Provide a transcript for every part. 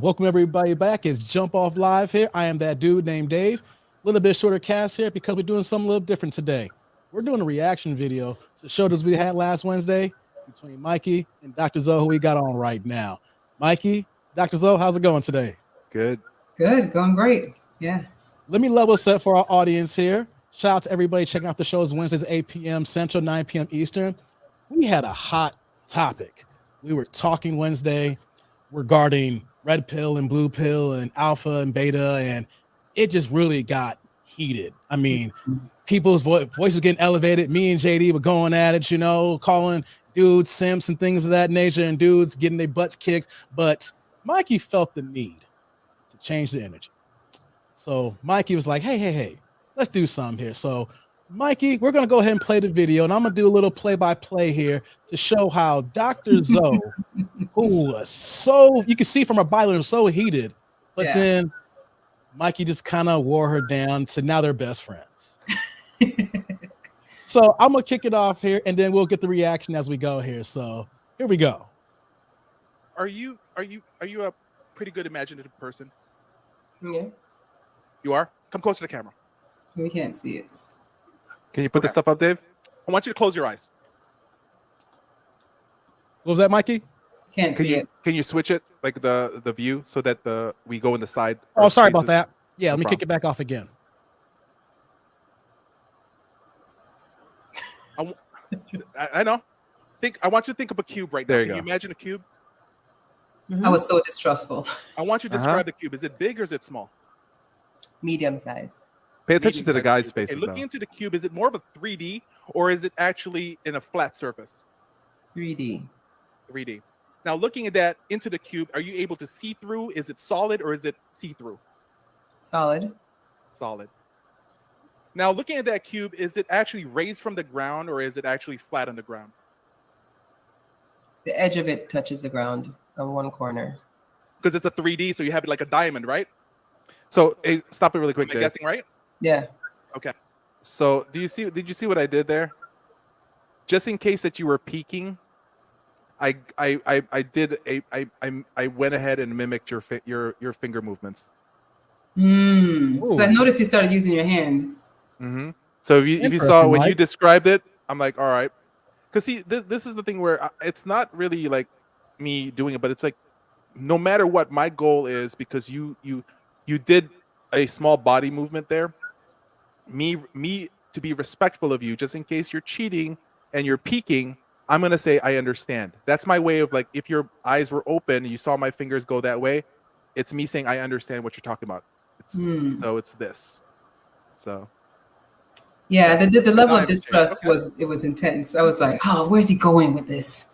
right, welcome everybody back. It's Jump Off Live here. I am that dude named Dave. A little bit shorter cast here because we're doing something a little different today. We're doing a reaction video to shows we had last Wednesday between Mikey and Dr. Zoe, who we got on right now. Mikey, Dr. Zoe, how's it going today? Good. Good, going great. Yeah. Let me level set for our audience here. Shout out to everybody checking out the shows Wednesdays, 8 p.m. Central, 9 p.m. Eastern. We had a hot topic. We were talking Wednesday regarding red pill and blue pill and alpha and beta, and it just really got heated. I mean, people's voices were getting elevated. Me and JD were going at it, you know, calling dudes simps and things of that nature, and dudes getting their butts kicked. But Mikey felt the need to change the energy. So Mikey was like, hey, let's do something here. So Mikey, we're going to go ahead and play the video, and I'm going to do a little play-by-play here to show how Dr. Zoe, who was so, you can see from her bio, was so heated, but then Mikey just kind of wore her down, so now they're best friends. So I'm going to kick it off here, and then we'll get the reaction as we go here. So here we go. Are you a pretty good imaginative person? Yeah. You are? Come close to the camera. We can't see it. Can you put this stuff up, Dave? I want you to close your eyes. What was that, Mikey? Can't see it. Can you switch it, like the view, so that we go in the side? Oh, sorry about that. Yeah, No let me problem. kick it back off again. I know. I want you to think of a cube right now. There you Can go. you imagine a cube? I was so distrustful. I want you to describe the cube. Is it big or is it small? Medium sized. Pay attention to the guy's Okay, faces, looking though. into the cube, is it more of a 3D or is it actually in a flat surface? 3D. 3D. Now, looking at that into the cube, are you able to see through? Is it solid or is it see-through? Solid. Solid. Now, looking at that cube, is it actually raised from the ground or is it actually flat on the ground? The edge of it touches the ground on one corner. Because it's a 3D, so you have it like a diamond, right? So, hey, stop it really quick, Am I Dave. guessing right? Yeah. Okay. So, did you see what I did there? Just in case that you were peeking, I went ahead and mimicked your finger movements. So I noticed you started using your hand. Mm-hmm. So if you saw Interesting, when you Mike. described it, I'm like, all right. Because see, this is the thing where it's not really like me doing it, but it's like no matter what, my goal is, because you did a small body movement there. Me to be respectful of you, just in case you're cheating and you're peeking, I'm gonna say I understand. That's my way of, like, if your eyes were open and you saw my fingers go that way, it's me saying I understand what you're talking about. So it's this. So Yeah, the level of distrust Okay. was intense. I was like, oh, where's he going with this?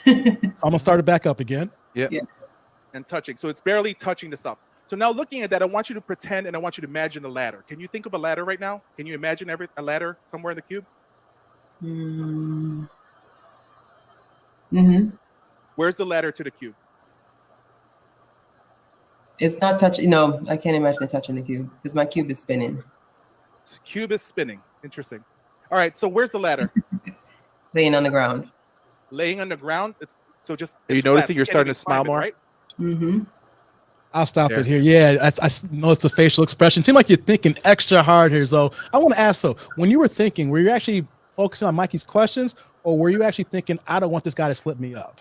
I'm gonna start it back up again. yeah. And touching. So it's barely touching the stuff. So now looking at that, I want you to pretend and I want you to imagine a ladder. Can you think of a ladder right now? Can you imagine a ladder somewhere in the cube? Where's the ladder to the cube? It's not touching. No, I can't imagine it touching the cube because my cube is spinning. The cube is spinning. Interesting. All right. So where's the ladder? Laying on the ground. Laying on the ground. Are you it's flat. noticing you're can't starting even to smile climb it, more? right? Mm-hmm. I'll stop There. it here. Yeah, I noticed the facial expression. Seemed like you're thinking extra hard here. So I want to ask, so when you were thinking, were you actually focusing on Mikey's questions, or were you actually thinking, I don't want this guy to slip me up,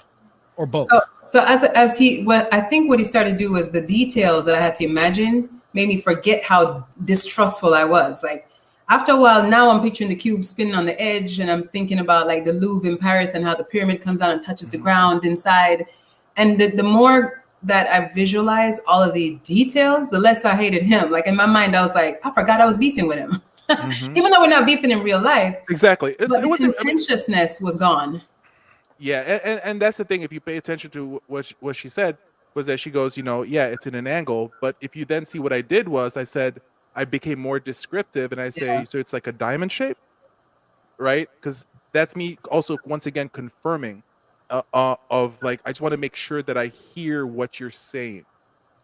or both? So as he, what I think what he started to do was the details that I had to imagine made me forget how distrustful I was. Like after a while, now I'm picturing the cube spinning on the edge, and I'm thinking about like the Louvre in Paris and how the pyramid comes out and touches the ground inside. And the more that I visualize all of the details, the less I hated him. Like in my mind, I was like, I forgot I was beefing with him. Even though we're not beefing in real life, Exactly. but the contentiousness was gone. Yeah, and that's the thing. If you pay attention to what she said, was that she goes, yeah, it's in an angle. But if you then see what I did was, I said I became more descriptive, and I say, so it's like a diamond shape, right? Because that's me also once again confirming of like, I just want to make sure that I hear what you're saying.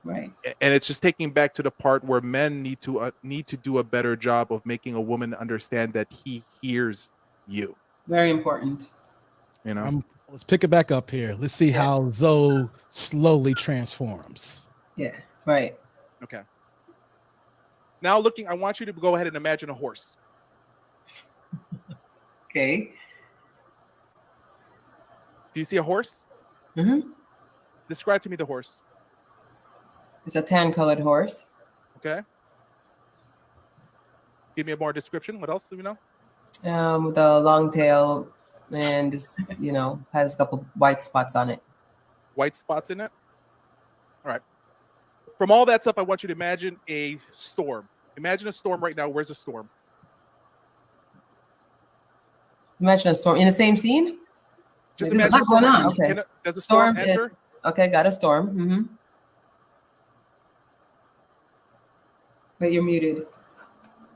Right. And it's just taking back to the part where men need to do a better job of making a woman understand that he hears you. Very important. You know, Let's pick it back up here. Let's see how Zoe slowly transforms. Yeah, right. Okay. Now I want you to go ahead and imagine a horse. Okay. Do you see a horse? Mm-hmm. Describe to me the horse. It's a tan-colored horse. Okay. Give me a more description. What else do we know? With a long tail and just, has a couple white spots on it. White spots in it? All right. From all that stuff, I want you to imagine a storm. Imagine a storm right now. Where's the storm? Imagine a storm in the same scene? Just There's a imagine lot going storm. on. Okay. Does a storm enter? is okay. Got a storm. Mm-hmm. But you're muted.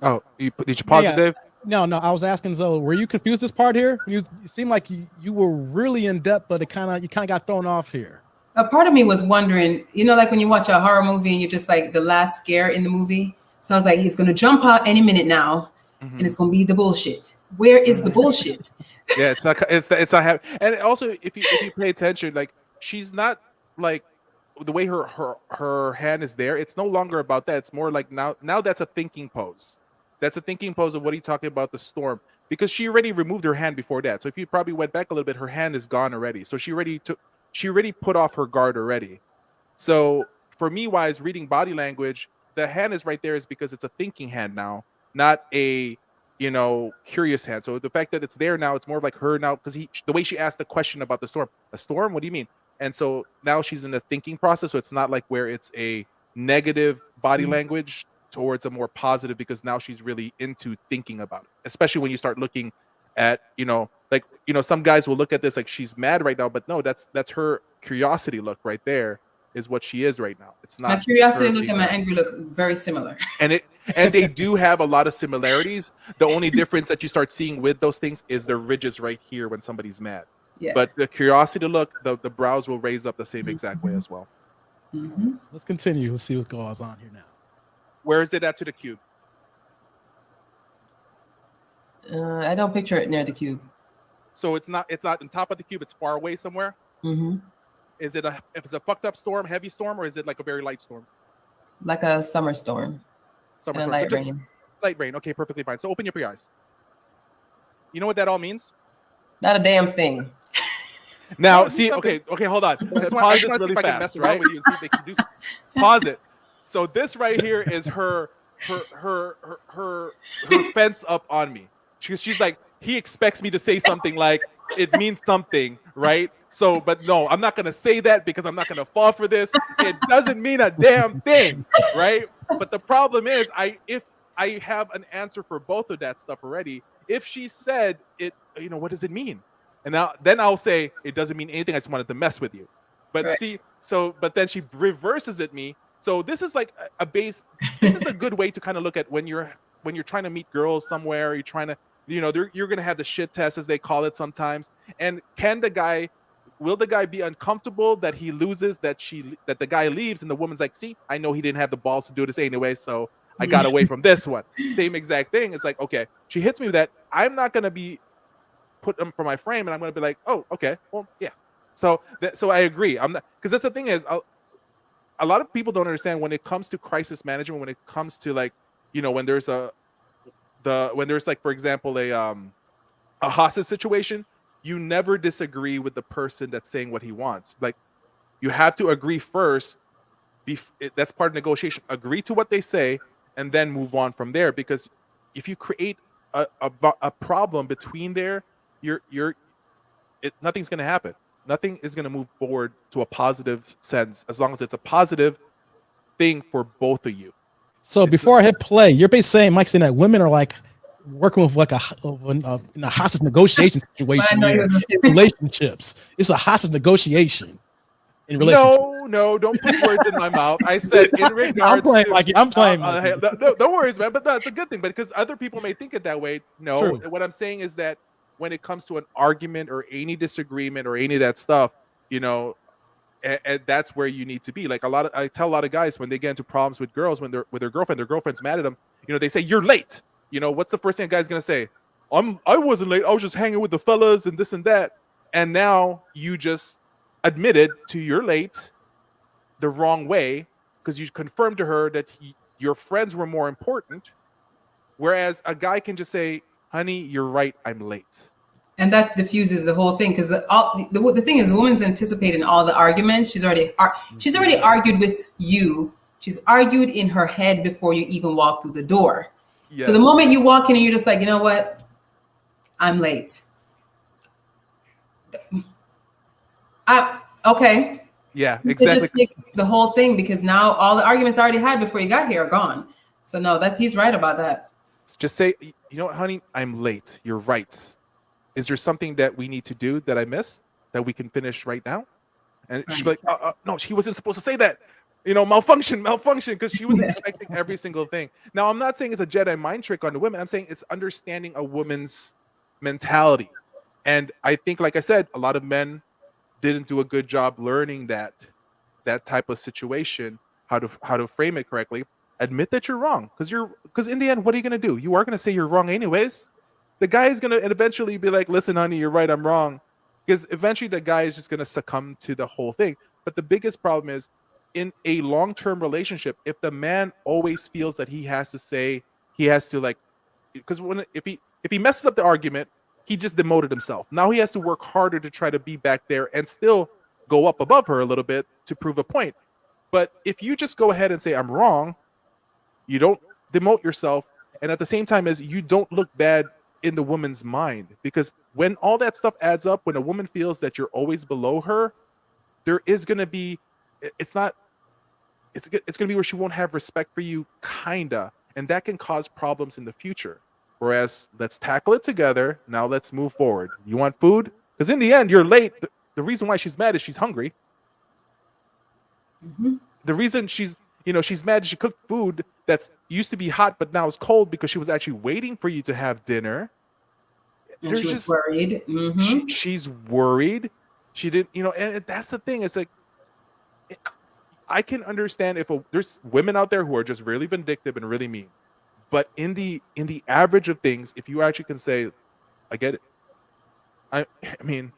Oh, did you pause it, Dave? No, I was asking Zoe, were you confused this part here? You seemed like you were really in depth, but you kind of got thrown off here. A part of me was wondering, like when you watch a horror movie and you're just like the last scare in the movie. So I was like, he's going to jump out any minute now, and it's going to be the bullshit. Where is the bullshit? Yeah, it's not and also if you pay attention, like she's not like the way her hand is there. It's no longer about that. It's more like now that's a thinking pose. That's a thinking pose of what are you talking about, the storm, because she already removed her hand before that. So if you probably went back a little bit, her hand is gone already. So she already put off her guard already. So for me, wise reading body language, the hand is right there is because it's a thinking hand now, not a curious hand. So the fact that it's there now, it's more like her now, because the way she asked the question about the storm, a storm, what do you mean? And so now she's in the thinking process. So it's not like where it's a negative body language towards a more positive, because now she's really into thinking about it, especially when you start looking at some guys will look at this like she's mad right now, but no, that's her curiosity look right there is what she is right now. It's not my curiosity look and my angry look very similar, and they do have a lot of similarities. The only difference that you start seeing with those things is the ridges right here when somebody's mad. Yeah. But the curiosity look, the brows will raise up the same exact way as well. Mm-hmm. Let's continue. Let's see what goes on here now. Where is it at to the cube? I don't picture it near the cube. So it's not on top of the cube. It's far away somewhere. Mm-hmm. Is it if it's a fucked up storm, heavy storm, or is it like a very light storm? Like a summer storm. Summer And storm. a light So just rain. light rain. Okay, perfectly fine. So open your eyes. You know what that all means? Not a damn thing. Now, Do see, something. okay, hold on. I just Pause want this to see really if I can fast, mess around right? with you and see if they can do something. Pause it. So this right here is her fence up on me. She's like, he expects me to say something like it means something, right? So, but no, I'm not gonna say that because I'm not gonna fall for this. It doesn't mean a damn thing, right? But the problem is, if I have an answer for both of that stuff already. If she said it, what does it mean? And then I'll say it doesn't mean anything. I just wanted to mess with you. But Right. but then she reverses at me. So this is like a base. This is a good way to kind of look at when you're trying to meet girls somewhere. You're trying to, you're gonna have the shit test as they call it sometimes. And will the guy be uncomfortable that he loses, that the guy leaves, and the woman's like, see, I know he didn't have the balls to do this anyway, so I got away from this one. Same exact thing. It's like, okay, she hits me with that. I'm not gonna be put them for my frame, and I'm gonna be like, oh, okay, well, yeah. So I agree. I'm not, because that's the thing is, a lot of people don't understand when it comes to crisis management. When it comes to like, when there's like, for example, a hostage situation, you never disagree with the person that's saying what he wants. Like, you have to agree first. That's part of negotiation. Agree to what they say, and then move on from there. Because if you create a problem between there, nothing's going to happen. Nothing is going to move forward to a positive sense as long as it's a positive thing for both of you. So before I hit play, you're basically saying, Mike, saying that women are like working with like in a hostage negotiation situation. I know he was in relationships. It's a hostage negotiation in relationships. No, don't put words in my mouth. I said in regards I'm playing, to, Mikey. I'm playing. hey, no worries, man. But that's a good thing. But because other people may think it that way. No, True. What I'm saying is that when it comes to an argument or any disagreement or any of that stuff, and that's where you need to be. Like I tell a lot of guys when they get into problems with girls, when they're with their girlfriend's mad at them, they say, you're late. What's the first thing a guy's gonna say? I wasn't late. I was just hanging with the fellas and this and that. And now you just admitted to you're late the wrong way because you confirmed to her that your friends were more important. Whereas a guy can just say, honey, you're right, I'm late. And that diffuses the whole thing because the thing is, the woman's anticipating all the arguments. She's already argued with you. She's argued in her head before you even walk through the door. Yes. So the moment you walk in and you're just like, you know what? I'm late. Okay. Yeah, It exactly. just takes the whole thing because now all the arguments I already had before you got here are gone. So no, he's right about that. Just say, you know what, honey, I'm late. You're right. Is there something that we need to do that I missed that we can finish right now? And she'd be like, no, she wasn't supposed to say that. Malfunction, because she was expecting every single thing. Now, I'm not saying it's a Jedi mind trick on the women. I'm saying it's understanding a woman's mentality. And I think, like I said, a lot of men didn't do a good job learning that type of situation, how to frame it correctly. Admit that you're wrong, because in the end, what are you going to do? You are going to say you're wrong anyways. The guy is going to eventually be like, listen, honey, you're right, I'm wrong. Because eventually the guy is just going to succumb to the whole thing. But the biggest problem is in a long-term relationship, if the man always feels that he has to like, because if he messes up the argument, he just demoted himself. Now he has to work harder to try to be back there and still go up above her a little bit to prove a point. But if you just go ahead and say, I'm wrong, you don't demote yourself. And at the same time as you don't look bad in the woman's mind, because when all that stuff adds up, when a woman feels that you're always below her, there is going to be, it's going to be where she won't have respect for you, kinda. And that can cause problems in the future. Whereas let's tackle it together. Now let's move forward. You want food? Because in the end, you're late. The reason why she's mad is she's hungry. Mm-hmm. The reason she's mad, she cooked food that's used to be hot, but now is cold because she was actually waiting for you to have dinner. And she was worried. Mm-hmm. She's worried. She didn't, and that's the thing. It's like, I can understand if there's women out there who are just really vindictive and really mean, but in the average of things, if you actually can say, I get it. I mean,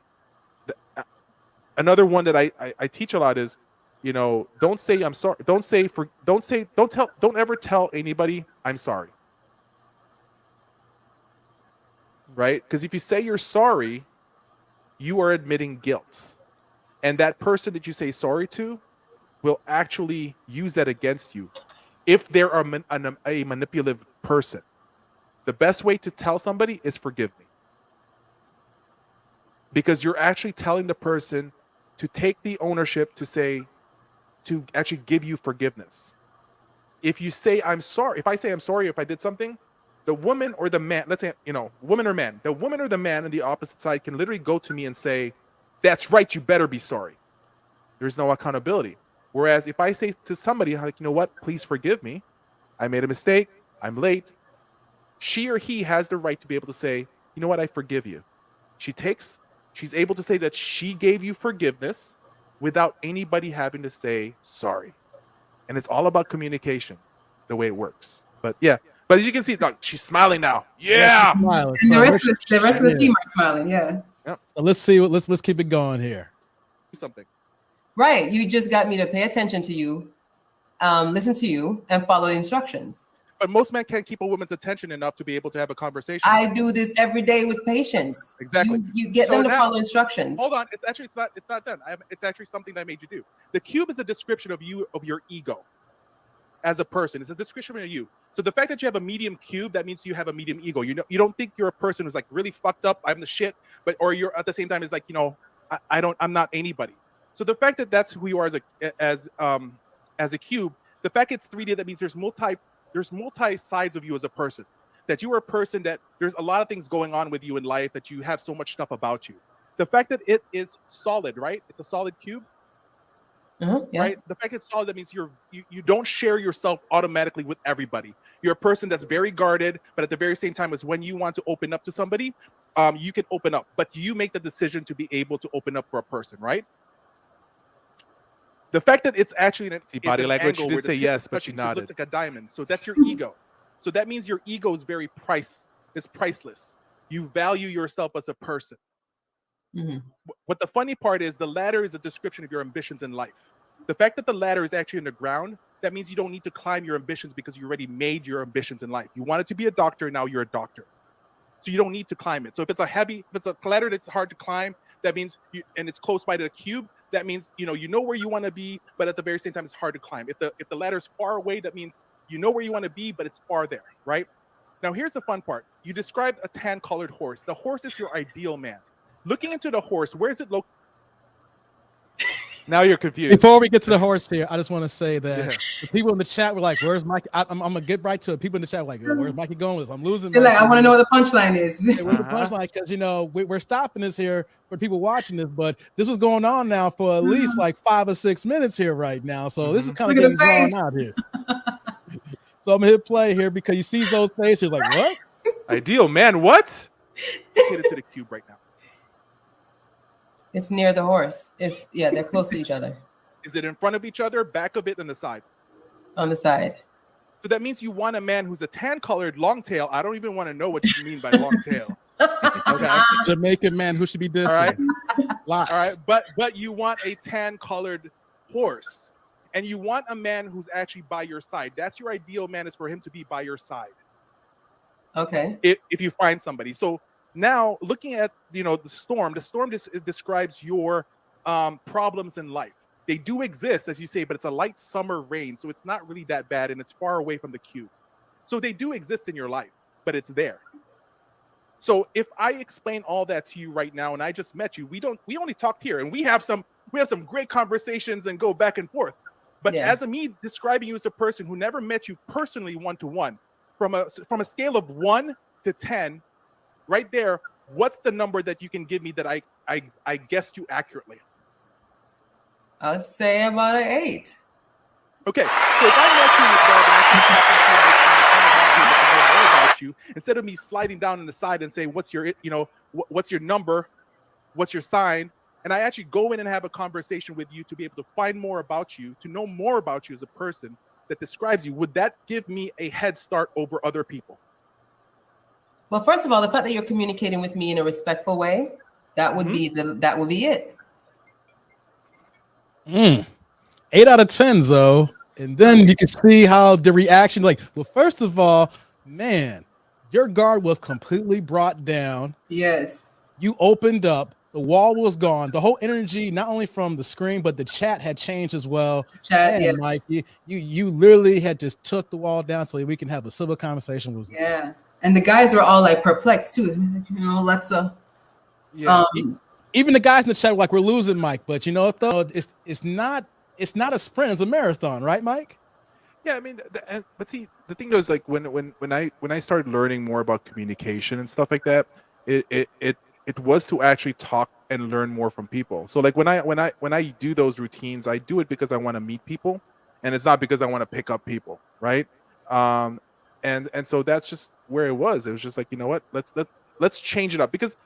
another one that I teach a lot is, don't say I'm sorry. Don't ever tell anybody I'm sorry. Right? Because if you say you're sorry, you are admitting guilt. And that person that you say sorry to will actually use that against you if they're a manipulative person. The best way to tell somebody is forgive me. Because you're actually telling the person to take the ownership to actually give you forgiveness. If you say I'm sorry, if I say I'm sorry if I did something, the woman or the man, let's say, woman or man, the woman or the man on the opposite side can literally go to me and say, that's right, you better be sorry. There's no accountability. Whereas if I say to somebody, like, you know what, please forgive me, I made a mistake, I'm late, she or he has the right to be able to say, you know what, I forgive you. She's able to say that she gave you forgiveness without anybody having to say sorry. And it's all about communication, the way it works. But yeah, but as you can see, look, she's smiling now. Yeah. She's smiling. And So the rest of the team are smiling. Yeah. Yep. So let's see. Let's keep it going here. Do something. Right. You just got me to pay attention to you, listen to you, and follow the instructions. But most men can't keep a woman's attention enough to be able to have a conversation. I do this every day with patience. Exactly. You get them to follow instructions. Hold on. It's not done. It's actually something that I made you do. The cube is a description of your ego as a person. It's a description of you. So the fact that you have a medium cube, that means you have a medium ego. You don't think you're a person who's like really fucked up, I'm the shit, or you're at the same time is like, I'm not anybody. So the fact that that's who you are as a cube, the fact it's 3D, that means there's multi sides of you as a person. That you are a person that there's a lot of things going on with you in life, that you have so much stuff about you. The fact that it is solid, right? It's a solid cube. Yeah. Right? The fact it's solid, that means you don't share yourself automatically with everybody. You're a person that's very guarded, but at the very same time, is when you want to open up to somebody, you can open up, but you make the decision to be able to open up for a person, right? The fact that it's actually body language, she did say yes, but she so nodded. it looks like a diamond. So that's your ego. So that means your ego is priceless. You value yourself as a person. Mhm. What the funny part is, the ladder is a description of your ambitions in life. The fact that the ladder is actually in the ground, that means you don't need to climb your ambitions because you already made your ambitions in life. You wanted to be a doctor, now you're a doctor. So you don't need to climb it. So if it's a ladder that's hard to climb, that means and it's close by to the cube, that means you know where you want to be, but at the very same time it's hard to climb. If the ladder is far away, that means you know where you want to be, but it's far there, right? Now here's the fun part. You described a tan-colored horse. The horse is your ideal man. Looking into the horse, where is it located? Now you're confused. Before we get to the horse here, I just want to say that Yeah. the people in the chat were like, "Where's Mike?" I'm gonna get right to it. People in the chat were like, "Where's Mikey going with this? I'm losing." They're like, I Mikey. want to know what the punchline is. Hey, where's the punchline? Because we're stopping this here for people watching this, but this was going on now for at least like 5 or 6 minutes here right now. So this is kind of Look at getting the drawn out here. So I'm gonna hit play here because you see those faces like, what? Ideal man, what? Get it to the cube right now. It's near the horse. They're close to each other Is it in front of each other, back of it, and the side? on the side. So that means you want a man who's a tan-colored long tail. I don't even want to know what you mean by long tail. Okay. Jamaican man who should be dissing. All right. Lots. All right. But you want a tan-colored horse. And you want a man who's actually by your side. That's your ideal man, is for him to be by your side. Okay. If you find somebody. So now looking at the storm describes your problems in life. They do exist, as you say, but it's a light summer rain, so it's not really that bad, and it's far away from the cube. So they do exist in your life, but it's there. So if I explain all that to you right now, and I just met you, we only talked here, and we have some great conversations and go back and forth. But as of me describing you as a person who never met you personally one-to-one, from a scale of 1 to 10, right there, what's the number that you can give me that I guessed you accurately? I'd say about an 8. Okay, so if I met you in the club and I start talking to you more about you, instead of me sliding down on the side and say, what's your number, what's your sign, and I actually go in and have a conversation with you to be able to find more about you, to know more about you as a person that describes you, would that give me a head start over other people? Well, first of all, the fact that you're communicating with me in a respectful way, that would be it. 8 out of 10, Zoe. And then you can see how the reaction, like, well, first of all, man, your guard was completely brought down. Yes. You opened up, the wall was gone. The whole energy, not only from the screen, but the chat had changed as well. Chat, yes. Mike, you literally had just took the wall down so we can have a civil conversation with Yeah. And the guys were all like perplexed too. Let's even the guys in the chat were like, we're losing Mike, but you know what though? It's not a sprint, it's a marathon, right, Mike? Yeah, I mean, but see, the thing is, like, when I started learning more about communication and stuff like that, it was to actually talk and learn more from people. So like when I do those routines, I do it because I want to meet people, and it's not because I want to pick up people, right? And so that's just where it was. It was just like, you know what, let's change it up, because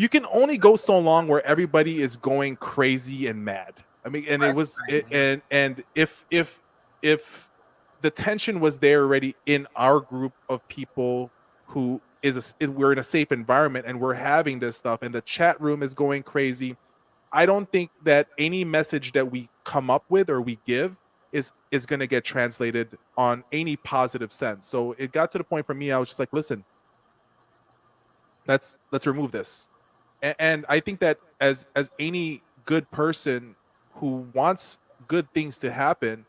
you can only go so long where everybody is going crazy and mad. I mean, and and if the tension was there already in our group of people who we're in a safe environment and we're having this stuff and the chat room is going crazy, I don't think that any message that we come up with or we give is going to get translated on any positive sense. So it got to the point for me, I was just like, listen, let's remove this. And I think that as any good person who wants good things to happen,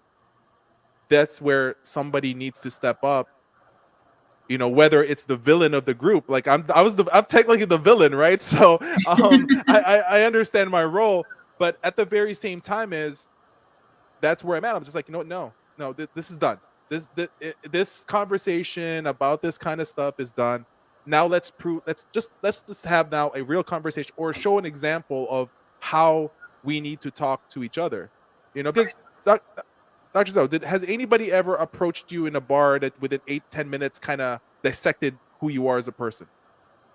that's where somebody needs to step up. Whether it's the villain of the group, like I'm technically the villain, right? So I understand my role, but at the very same time that's where I'm at. I'm just like, no, this is done. This conversation about this kind of stuff is done. Now let's just have now a real conversation, or show an example of how we need to talk to each other. Because Dr. Zoe, has anybody ever approached you in a bar that within 8-10 minutes kind of dissected who you are as a person?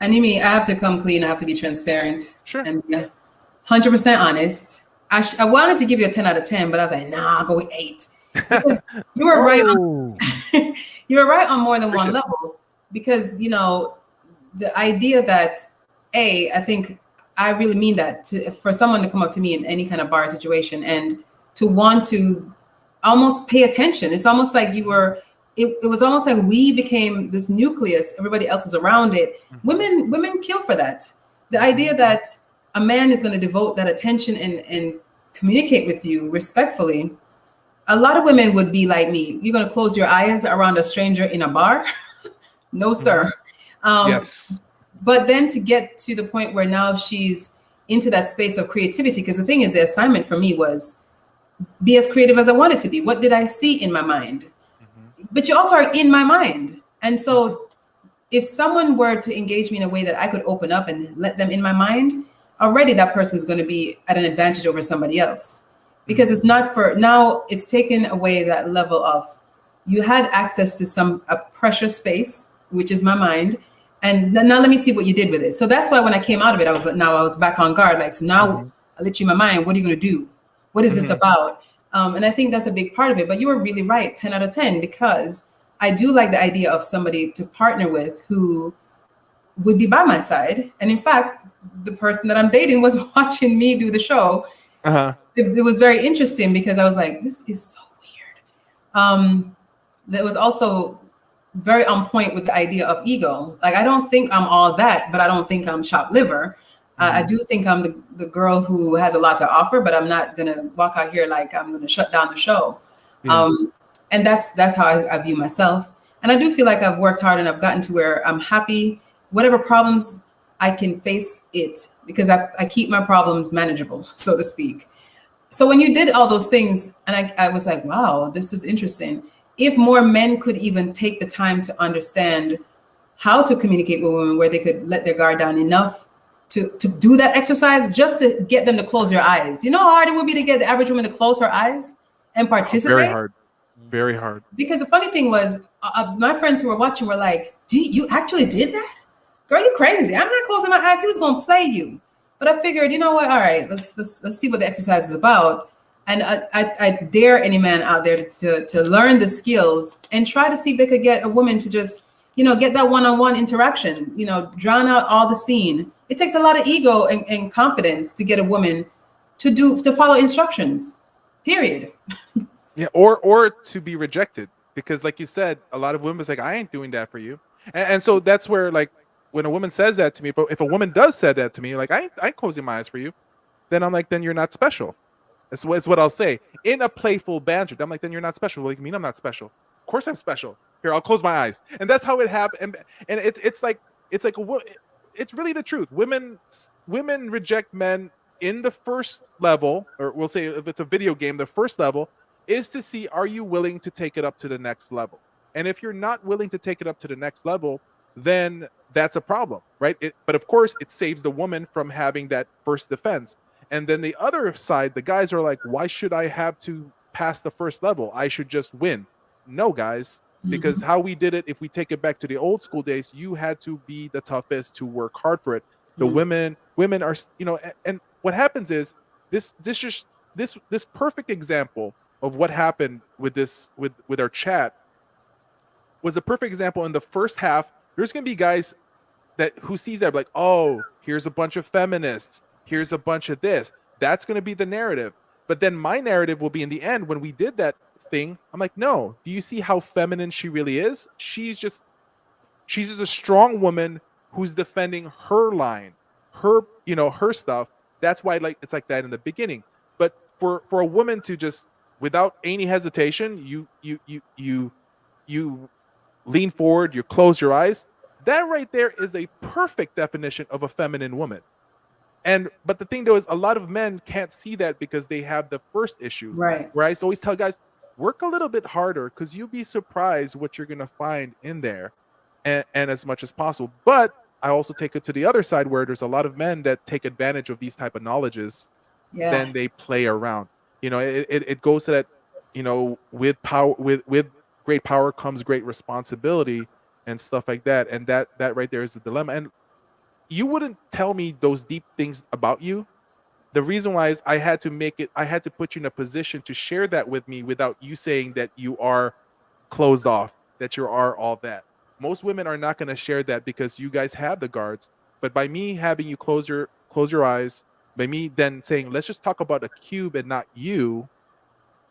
And you mean I have to come clean, I have to be transparent. Sure. And 100% honest. I wanted to give you a 10 out of 10, but I was like, nah, I'll go with 8. Because you were right you were right on more than one level. Because, the idea that I think I really mean that, for someone to come up to me in any kind of bar situation and to want to almost pay attention. It's almost like it was almost like we became this nucleus, everybody else was around it. Women kill for that. The idea that a man is going to devote that attention and communicate with you respectfully. A lot of women would be like me. You're going to close your eyes around a stranger in a bar? No, sir. Yes. But then to get to the point where now she's into that space of creativity, because the thing is, the assignment for me was be as creative as I wanted to be. What did I see in my mind? But you also are in my mind. And so if someone were to engage me in a way that I could open up and let them in my mind, already that person's going to be at an advantage over somebody else. Because it's not for now, it's taken away that level of you had access to a precious space, which is my mind. And now let me see what you did with it. So that's why when I came out of it, I was back on guard. Like, so now I let you in my mind. What are you going to do? What is this about? And I think that's a big part of it. But you were really right, 10 out of 10, because I do like the idea of somebody to partner with who would be by my side. And in fact, the person that I'm dating was watching me do the show. It was very interesting because I was like, this is so weird. That was also very on point with the idea of ego. Like, I don't think I'm all that, but I don't think I'm chopped liver. I do think I'm the girl who has a lot to offer, but I'm not going to walk out here like I'm going to shut down the show. And that's how I view myself. And I do feel like I've worked hard and I've gotten to where I'm happy. Whatever problems, I can face it because I keep my problems manageable, so to speak. So when you did all those things, and I was like, wow, this is interesting. If more men could even take the time to understand how to communicate with women, where they could let their guard down enough to do that exercise, just to get them to close their eyes. You know how hard it would be to get the average woman to close her eyes and participate? Very hard. Very hard. Because the funny thing was, my friends who were watching were like, you actually did that? Girl, you crazy. I'm not closing my eyes. He was going to play you. But I figured, you know what? All right, let's see what the exercise is about. And I dare any man out there to learn the skills and try to see if they could get a woman to just, get that one-on-one interaction, drown out all the scene. It takes a lot of ego and confidence to get a woman to follow instructions, period. Yeah, or to be rejected, because like you said, a lot of women's like, I ain't doing that for you. And so that's where, like, when a woman says that to me, but if a woman does say that to me, like, I ain't closing my eyes for you, then I'm like, then you're not special. That's what I'll say in a playful banter. I'm like, then you're not special. What do you mean I'm not special? Of course I'm special. Here, I'll close my eyes. And that's how it happened. And it's really the truth. Women reject men in the first level, or we'll say if it's a video game, the first level is to see, are you willing to take it up to the next level? And if you're not willing to take it up to the next level, then that's a problem, right? But of course, it saves the woman from having that first defense. And then the other side, the guys are like, why should I have to pass the first level? I should just win. No, guys, because how we did it, if we take it back to the old school days, you had to be the toughest, to work hard for it. The women are, and what happens is this perfect example of what happened with this, with our chat, was a perfect example. In the first half, there's going to be guys who sees that like, oh, here's a bunch of feminists, here's a bunch of this. That's going to be the narrative. But then my narrative will be in the end, when we did that thing, I'm like, no, do you see how feminine she really is? She's just a strong woman who's defending her line, her stuff. That's why, like, it's like that in the beginning. But for a woman to just, without any hesitation, you lean forward, you close your eyes. That right there is a perfect definition of a feminine woman. But the thing though is, a lot of men can't see that because they have the first issue. Right. Where I always tell guys, work a little bit harder, because you'll be surprised what you're gonna find in there, and as much as possible. But I also take it to the other side, where there's a lot of men that take advantage of these type of knowledges. Yeah. Then they play around. It goes to that, with power, with great power comes great responsibility and stuff like that. And that right there is the dilemma. And you wouldn't tell me those deep things about you. The reason why is I had to put you in a position to share that with me without you saying that you are closed off, that you are all that. Most women are not going to share that because you guys have the guards. But by me having you close close your eyes. By me then saying, let's just talk about a cube and not you.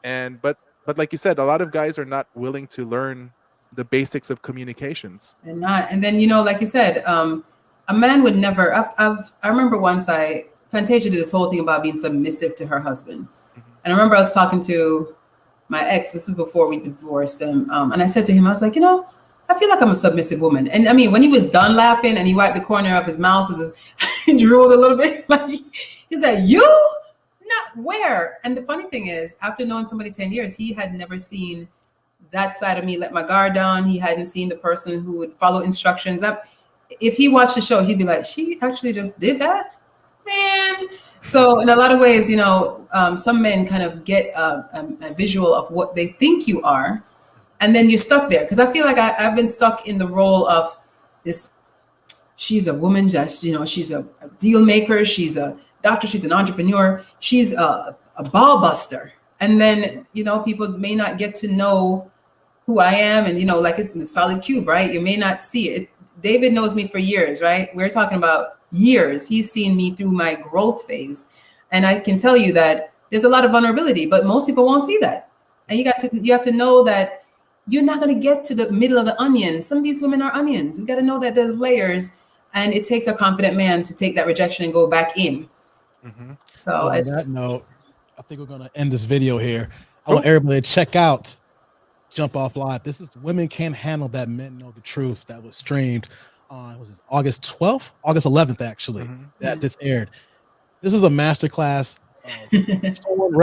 And but like you said, a lot of guys are not willing to learn the basics of communications. And then, you know, like you said, a man would never. I remember once Fantasia did this whole thing about being submissive to her husband, and I remember I was talking to my ex. This is before we divorced, and I said to him, I was like, you know, I feel like I'm a submissive woman. And I mean, when he was done laughing and he wiped the corner of his mouth with his, drooled a little bit, like he's like, you not where? And the funny thing is, after knowing somebody 10 years, he had never seen that side of me let my guard down. He hadn't seen the person who would follow instructions. If he watched the show, he'd be like, she actually just did that, man. So in a lot of ways, you know, some men kind of get a visual of what they think you are, and then you're stuck there. Because I feel like I've been stuck in the role of this. She's a woman, just, you know, she's a deal maker. She's a doctor. She's an entrepreneur. She's a ball buster. And then, you know, people may not get to know who I am. And, you know, like it's in the solid cube, right? You may not see it. David knows me for years, right? We're talking about years. He's seen me through my growth phase. And I can tell you that there's a lot of vulnerability, but most people won't see that. And you have to know that you're not going to get to the middle of the onion. Some of these women are onions. You got to know that there's layers, and it takes a confident man to take that rejection and go back in. So on that note, I think we're going to end this video here. I want everybody to check out Jump Off Live. This is Women Can't Handle That Men Know the Truth. That was streamed on August 12th, August 11th, actually, that this aired. This is a masterclass of